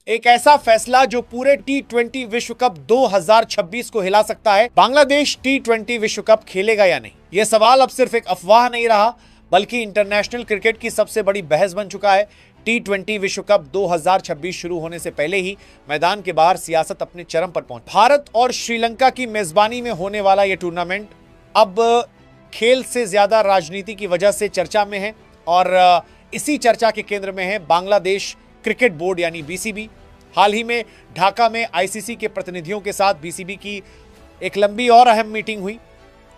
एक ऐसा फैसला जो पूरे T20 विश्व कप 2026 को हिला सकता है। बांग्लादेश T20 विश्व कप खेलेगा या नहीं, यह सवाल अब सिर्फ एक अफवाह नहीं रहा बल्कि इंटरनेशनल क्रिकेट की सबसे बड़ी बहस बन चुका है। T20 विश्व कप 2026 शुरू होने से पहले ही मैदान के बाहर सियासत अपने चरम पर पहुंच। भारत और श्रीलंका की मेजबानी में होने वाला यह टूर्नामेंट अब खेल से ज्यादा राजनीति की वजह से चर्चा में है और इसी चर्चा के केंद्र में है बांग्लादेश क्रिकेट बोर्ड यानी बीसीबी। हाल ही में ढाका में आईसीसी के प्रतिनिधियों के साथ बीसीबी की एक लंबी और अहम मीटिंग हुई।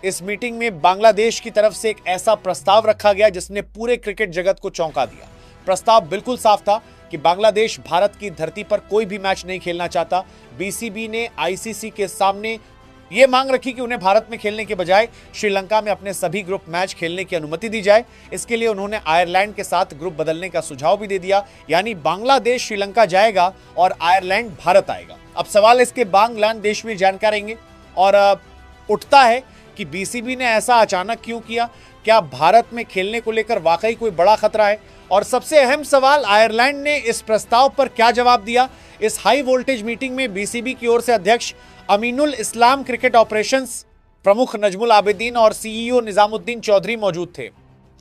इस मीटिंग में बांग्लादेश की तरफ से एक ऐसा प्रस्ताव रखा गया जिसने पूरे क्रिकेट जगत को चौंका दिया। प्रस्ताव बिल्कुल साफ था कि बांग्लादेश भारत की धरती पर कोई भी मैच नहीं खेलना चाहता। बीसीबी ने आईसीसी के सामने यह मांग रखी कि उन्हें भारत में खेलने के बजाय श्रीलंका में अपने सभी ग्रुप मैच खेलने की अनुमति दी जाए। इसके लिए उन्होंने आयरलैंड के साथ ग्रुप बदलने का सुझाव भी दे दिया, यानी बांग्लादेश श्रीलंका जाएगा और आयरलैंड भारत आएगा। अब सवाल इसके बांग्लादेश में जानकार रहेंगे और उठता है कि बीसीबी ने ऐसा अचानक क्यों किया। क्या भारत में खेलने को लेकर वाकई कोई बड़ा खतरा है? और सबसे अहम सवाल, आयरलैंड ने इस प्रस्ताव पर क्या जवाब दिया। इस हाई वोल्टेज मीटिंग में बीसीबी की ओर से अध्यक्ष अमीनुल इस्लाम, क्रिकेट ऑपरेशंस प्रमुख नजमुल आबिदीन और सीईओ निजामुद्दीन चौधरी मौजूद थे।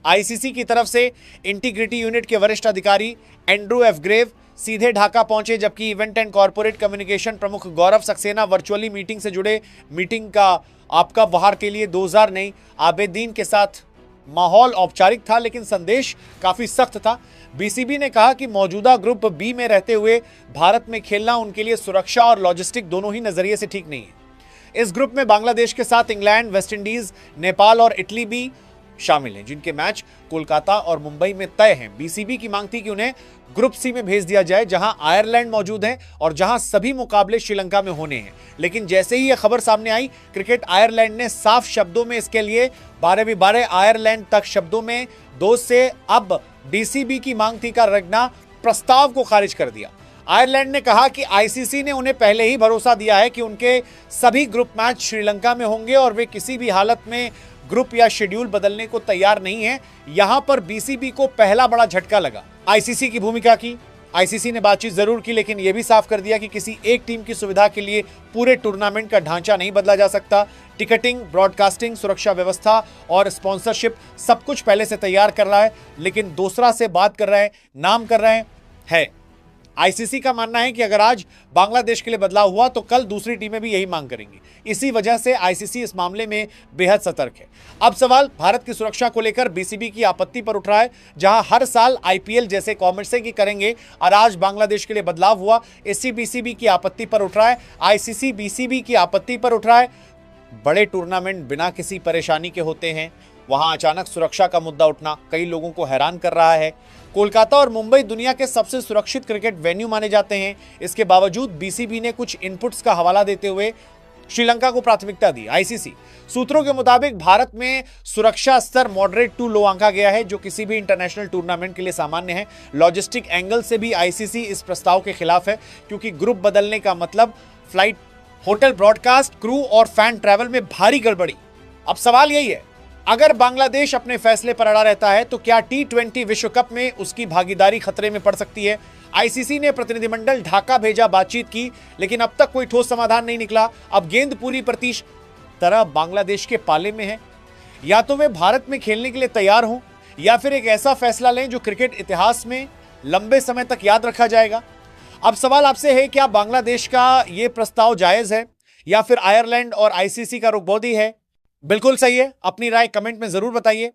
आईसीसी की तरफ से इंटीग्रिटी यूनिट के वरिष्ठ अधिकारी एंड्रू एफ ग्रेव सीधे ढाका पहुंचे, जबकि इवेंट एंड कॉर्पोरेट कम्युनिकेशन प्रमुख गौरव सक्सेना वर्चुअली मीटिंग से जुड़े। मीटिंग का आपका बाहर के लिए 2000 नहीं, आबिदीन के साथ माहौल औपचारिक था लेकिन संदेश काफी सख्त था। बीसीबी ने कहा कि मौजूदा ग्रुप बी में रहते हुए भारत में खेलना उनके लिए सुरक्षा और लॉजिस्टिक दोनों ही नजरिए से ठीक नहीं है। इस ग्रुप में बांग्लादेश के साथ इंग्लैंड, वेस्टइंडीज, नेपाल और इटली भी शामिल हैं, जिनके मैच कोलकाता और मुंबई में तय हैं। बीसीबी की मांग थी कि उन्हें ग्रुप सी में भेज दिया जाए, जहां आयरलैंड मौजूद है और जहां सभी मुकाबले श्रीलंका में होने हैं। लेकिन जैसे ही यह खबर सामने आई, क्रिकेट आयरलैंड ने साफ शब्दों में इसके लिए 12 आयरलैंड तक शब्दों में दोस्त से अब बीसीबी की मांग थी का रखना प्रस्ताव को खारिज कर दिया। आयरलैंड ने कहा कि आईसीसी ने उन्हें पहले ही भरोसा दिया है कि उनके सभी ग्रुप मैच श्रीलंका में होंगे और वे किसी भी हालत में ग्रुप या शेड्यूल बदलने को तैयार नहीं है। यहां पर बीसीबी को पहला बड़ा झटका लगा। आईसीसी की भूमिका की, आईसीसी ने बातचीत जरूर की लेकिन यह भी साफ कर दिया कि किसी एक टीम की सुविधा के लिए पूरे टूर्नामेंट का ढांचा नहीं बदला जा सकता। टिकटिंग, ब्रॉडकास्टिंग, सुरक्षा व्यवस्था और स्पॉन्सरशिप सब कुछ पहले से तैयार कर रहा है, लेकिन दूसरा से बात कर रहे हैं, नाम कर रहे हैं। आईसीसी का मानना है कि अगर आज बांग्लादेश के लिए बदलाव हुआ तो कल दूसरी टीमें भी यही मांग करेंगी। इसी वजह से आईसीसी इस मामले में बेहद सतर्क है। अब सवाल भारत की सुरक्षा को लेकर बीसीबी की आपत्ति पर उठ रहा है। जहां हर साल आईपीएल जैसे कॉमर्से की करेंगे और आज बांग्लादेश के लिए बदलाव हुआ, इसी बीसीबी की आपत्ति पर उठ रहा है। आईसीसी बीसीबी की आपत्ति पर उठ रहा है। बड़े टूर्नामेंट बिना किसी परेशानी के होते हैं, वहां अचानक सुरक्षा का मुद्दा उठना कई लोगों को हैरान कर रहा है। कोलकाता और मुंबई दुनिया के सबसे सुरक्षित क्रिकेट वेन्यू माने जाते हैं। इसके बावजूद बीसीबी ने कुछ इनपुट्स का हवाला देते हुए श्रीलंका को प्राथमिकता दी। आईसीसी सूत्रों के मुताबिक भारत में सुरक्षा स्तर मॉडरेट टू लो आंका गया है, जो किसी भी इंटरनेशनल टूर्नामेंट के लिए सामान्य है। लॉजिस्टिक एंगल से भी आईसीसी इस प्रस्ताव के खिलाफ है, क्योंकि ग्रुप बदलने का मतलब फ्लाइट, होटल, ब्रॉडकास्ट, क्रू और फैन ट्रैवल में भारी गड़बड़ी। अब सवाल यही है, अगर बांग्लादेश अपने फैसले पर अड़ा रहता है तो क्या T20 विश्व कप में उसकी भागीदारी खतरे में पड़ सकती है? आईसीसी ने प्रतिनिधिमंडल ढाका भेजा, बातचीत की, लेकिन अब तक कोई ठोस समाधान नहीं निकला। अब गेंद पूरी तरह बांग्लादेश के पाले में है। या तो वे भारत में खेलने के लिए तैयार हों या फिर एक ऐसा फैसला लें जो क्रिकेट इतिहास में लंबे समय तक याद रखा जाएगा। अब सवाल आपसे है, क्या बांग्लादेश का यह प्रस्ताव जायज है या फिर आयरलैंड और आईसीसी का रुख बहुत ही है? बिल्कुल सही है। अपनी राय कमेंट में जरूर बताइए।